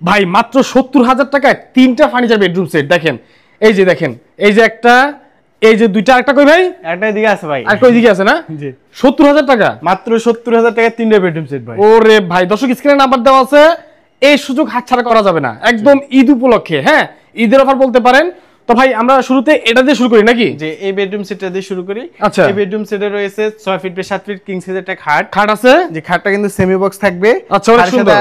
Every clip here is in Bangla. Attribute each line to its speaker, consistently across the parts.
Speaker 1: ভাই মাত্র 70,000 টাকায় 3টা ফার্নিচার বেডরুম সেট দেখেন। এই যে দেখেন, এই যে একটা, এই যে দুইটা, একটা কই ভাই?
Speaker 2: একটা এদিকে আছে ভাই।
Speaker 1: আর কই দিকে আছে না?
Speaker 2: জি।
Speaker 1: 70,000 টাকা,
Speaker 2: মাত্র 70,000 টাকায় 3টা বেডরুম সেট ভাই।
Speaker 1: ওরে ভাই, দর্শক স্ক্রিনে নাম্বার দেওয়া আছে, এই সুযোগ হাতছাড়া করা যাবে না, একদম ঈদ উপলক্ষে। হ্যাঁ, ঈদের অফার বলতে পারেন। তো ভাই আমরা শুরুতে এটা দিয়ে শুরু করি নাকি?
Speaker 2: যে এই বেডরুম সেটটা দিয়ে শুরু করি।
Speaker 1: আচ্ছা।
Speaker 2: এই বেডরুম সেটে রয়েছে 6 ফিট বাই 7 ফিট কিং সাইজের একটা
Speaker 1: খাট আছে।
Speaker 2: যে খাটটা কিন্তু সেমি বক্স থাকবে।
Speaker 1: আচ্ছা, অনেক সুন্দর।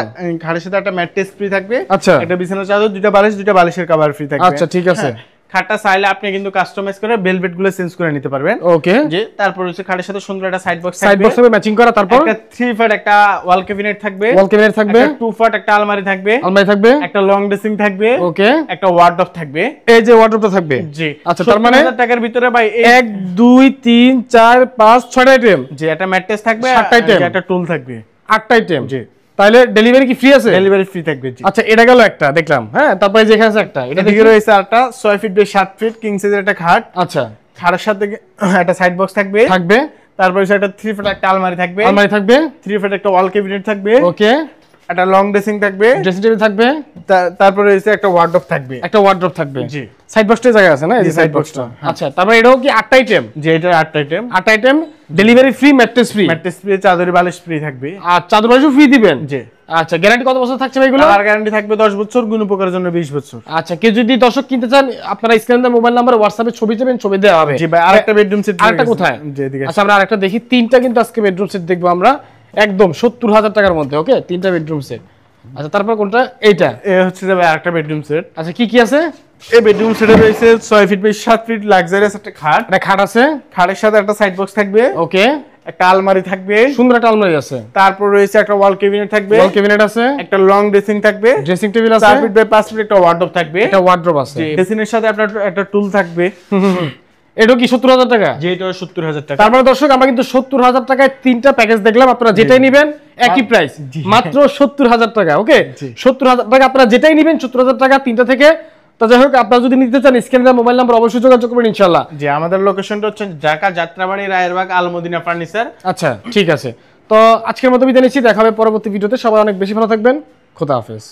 Speaker 2: খাটের সাথে একটা ম্যাট্রেস ফ্রি থাকবে।
Speaker 1: আচ্ছা।
Speaker 2: একটা বিছানার চাদর, দুটো বালিশের কভার ফ্রি থাকবে।
Speaker 1: আচ্ছা, ঠিক আছে।
Speaker 2: খাটটা চাইলে আপনি কিন্তু কাস্টমাইজ করে ভেলভেট গুলো চেঞ্জ করে নিতে পারবেন।
Speaker 1: ওকে।
Speaker 2: যে তারপর হচ্ছে খাটের সাথে সুন্দর একটা সাইড বক্স থাকবে।
Speaker 1: সাইড বক্স হবে ম্যাচিং করা, তারপর
Speaker 2: একটা 3 ফিট একটা ওয়াল ক্যাবিনেট থাকবে।
Speaker 1: ওয়াল ক্যাবিনেট থাকবে।
Speaker 2: একটা 2 ফিট একটা আলমারি থাকবে।
Speaker 1: আলমারি থাকবে।
Speaker 2: একটা লং ড্রেসিং থাকবে।
Speaker 1: ওকে।
Speaker 2: একটা ওয়ার্ডরোব থাকবে।
Speaker 1: এই যে ওয়ার্ডরোবটা থাকবে।
Speaker 2: জি।
Speaker 1: আচ্ছা, তার মানে
Speaker 2: 70,000 টাকার ভিতরে ভাই
Speaker 1: 1 2 3 4 5 6টা আইটেম।
Speaker 2: যে একটা ম্যাট্রেস থাকবে,
Speaker 1: 7টা আইটেম।
Speaker 2: একটা টুল থাকবে,
Speaker 1: 8টা আইটেম।
Speaker 2: জি।
Speaker 1: তাহলে ডেলিভারি কি ফ্রি আছে?
Speaker 2: ডেলিভারি ফ্রি থাকবে। জি।
Speaker 1: আচ্ছা, এটা গেল একটা দেখলাম। হ্যাঁ, তারপরে যে এখানে আছে একটা, এটা
Speaker 2: এদিকে রয়েছে একটা 6 ফিট বাই 7 ফিট কিং সাইজের একটা খাট।
Speaker 1: আচ্ছা।
Speaker 2: খাটের সাথে একটা সাইড বক্স থাকবে। তারপরে একটা 3 ফিট একটা আলমারি থাকবে। 3 ফিট একটা ওয়াল ক্যাবিনেট থাকবে।
Speaker 1: ওকে।
Speaker 2: একটা লং ড্রেসিং থাকবে।
Speaker 1: ড্রেসিং টেবিল থাকবে।
Speaker 2: তারপরে রয়েছে একটা ওয়ার্ডরোব থাকবে।
Speaker 1: জি। সাইড বক্সটার জায়গা আছে না, এই যে সাইড বক্সটা। আচ্ছা, তারপরে এটাও কি 8টা আইটেম?
Speaker 2: যে এটা 8টা আইটেম।
Speaker 1: 8টা item, delivery free, mattress free.
Speaker 2: চাদর বালিশ ফ্রি থাকবে।
Speaker 1: আর চাদর বালিশও ফ্রি দিবেন?
Speaker 2: জি।
Speaker 1: আচ্ছা, গ্যারান্টি কত বছর থাকছে ভাই এগুলো?
Speaker 2: আর গ্যারান্টি থাকবে 10 বছর, গুণপোকার জন্য 20 বছর।
Speaker 1: আচ্ছা, কেউ যদি দর্শক কিনতে চান, আপনারা স্ক্রিনে মোবাইল নাম্বার, হোয়াটসঅ্যাপে ছবি দেবেন, ছবি দেওয়া হবে।
Speaker 2: জি ভাই, আরেকটা বেডরুম সেট।
Speaker 1: আরেকটা কোথায়?
Speaker 2: জি, এদিকে।
Speaker 1: আচ্ছা, আমরা আরেকটা দেখি। 3টা কিন্তু আজকে বেডরুম সেট দেখবো আমরা, একদম 70,000 টাকার মধ্যে। ওকে, 3টা বেডরুম সেট। আচ্ছা, তারপর কোনটা? এইটা।
Speaker 2: এই হচ্ছে যে ভাই আরেকটা বেডরুম সেট।
Speaker 1: আচ্ছা, কি কি আছে?
Speaker 2: এই বেডরুম সেটে রয়েছে 6 ফিট বাই 7 ফিট লাক্সারিয়াস একটা খাট।
Speaker 1: একটা খাট আছে।
Speaker 2: খাটের সাথে একটা সাইড বক্স থাকবে।
Speaker 1: ওকে।
Speaker 2: একটা আলমারি থাকবে।
Speaker 1: সুন্দর একটা আলমারি আছে।
Speaker 2: তারপর রয়েছে একটা ওয়াল ক্যাবিনেট থাকবে।
Speaker 1: ওয়াল ক্যাবিনেট আছে। একটা
Speaker 2: লং ড্রেসিং থাকবে।
Speaker 1: ড্রেসিং টেবিল আছে।
Speaker 2: 4 ফিট বাই 5 ফিট একটা ওয়ার্ডরোব থাকবে।
Speaker 1: একটা ওয়ার্ডরোব আছে।
Speaker 2: ড্রেসিং এর সাথে আপনার একটা টুল থাকবে।
Speaker 1: এটা কি 70,000 টাকা?
Speaker 2: যে এটা 70,000 টাকা।
Speaker 1: তারপরে দর্শক আমরা কিন্তু 70,000 টাকায় 3টা প্যাকেজ দেখলাম, আপনারা যেটাই নেবেন একই প্রাইস, মাত্র 70,000 টাকা। ওকে, 70,000 টাকা আপনারা যেটাই নেবেন, 70,000 টাকা 3টা থেকে। তো যাই হোক, আপনারা যদি নিতে চান স্ক্রিনে মোবাইল নাম্বার অবশ্যই যোগাযোগ করবেন ইনশাআল্লাহ।
Speaker 2: যে আমাদের লোকেশনটা হচ্ছে ঢাকা যাত্রাবাড়ি রায়েরবাগ আলমদিনা ফার্নিচার।
Speaker 1: আচ্ছা, ঠিক আছে। তো আজকের মতো বিদায় নিচ্ছি, দেখা হবে পরবর্তী ভিডিওতে। সবাই অনেক বেশি ভালো থাকবেন। খোদা হাফেজ।